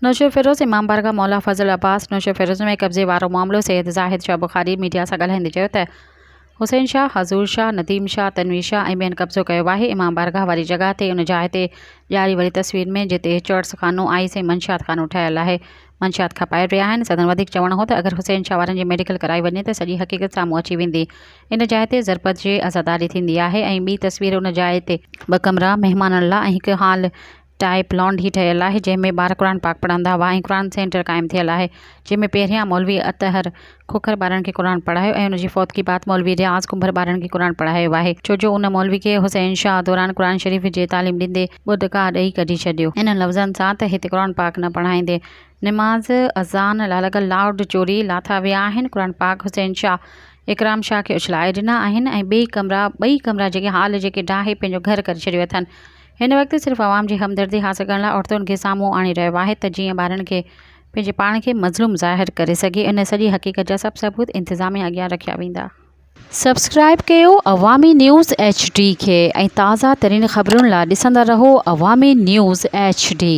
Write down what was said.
नौशर फिरोज़ इमाम बारगाह मौला फज़ल अब्बास नौशर फिरोज़ में कब्ज़े वारो मामलो सैयद ज़ाहिद शाह बुखारी मीडिया सां ॻाल्हाईंदे चयो त हुसैन शाह, हज़ूर शाह, नदीम शाह, तनवीर शाह ऐं ॿियनि कब्ज़ो कयो आहे इमाम बारगाह वारी जॻह ते। उन जाइ ते ॼारी वरी तस्वीर में जिते चर्च खानो आइस ऐं मंशियात खानो ठहियलु आहे, मंशियात खपाए रहिया आहिनि। सदन वधीक चवणो हो त अगरि हुसैन शाह वारनि जी मेडिकल कराई वञे त सॼी हक़ीक़त साम्हूं अची वेंदी। इन जाइ ते ज़रबत जे अज़ादारी थींदी आहे ऐं ॿी तस्वीर उन जाइ ते 2 कमरा महिमाननि लाइ ऐं हिकु हॉल टाइप लॉन्ड्री ठहियलु आहे जंहिंमें ॿार क़ुरान पाक पढ़ंदा हुआ ऐं क़ुरान सेंटर क़ाइमु थियलु आहे जंहिंमें पहिरियां मौलवी अतहर खुखर ॿारनि खे क़ुरान पढ़ायो ऐं उनजी फ़ौतगी बाद मौलवी रियाज़ कुंभर ॿारनि खे क़ुरान पढ़ायो आहे, छो जो उन मौलवी खे हुसैन शाह दौरान क़ुरान शरीफ़ जे तालीम ॾींदे ॿुधका ॾेई कढी छॾियो इन लफ़्ज़नि सां त हिते क़ुरान पाक न पढ़ाईंदे। निमाज़ अज़ान लालगल लाउड चोरी लाथा विया आहिनि। क़ुरान पाक हुसैन शाह इकराम शाह खे उछलाए ॾिना आहिनि ऐं ॿई कमरा जेके हाल जेके ढाहे पंहिंजो घर करे छॾियो अथनि। हिन वक़्तु सिर्फ़ु आवाम जी हमदर्दी हासिल करण लाइ औरतुनि खे साम्हूं आणे रहियो आहे त जीअं ॿारनि खे पंहिंजे पाण खे मज़लूम ज़ाहिर करे सघे। इन सॼी हक़ीक़त जा सभु सबूत इंतिज़ामिया अॻियां रखिया वेंदा। सब्सक्राइब कयो अवामी न्यूज़ HD खे ऐं ताज़ा तरीन ख़बरुनि लाइ ॾिसंदा रहो अवामी न्यूज़ HD।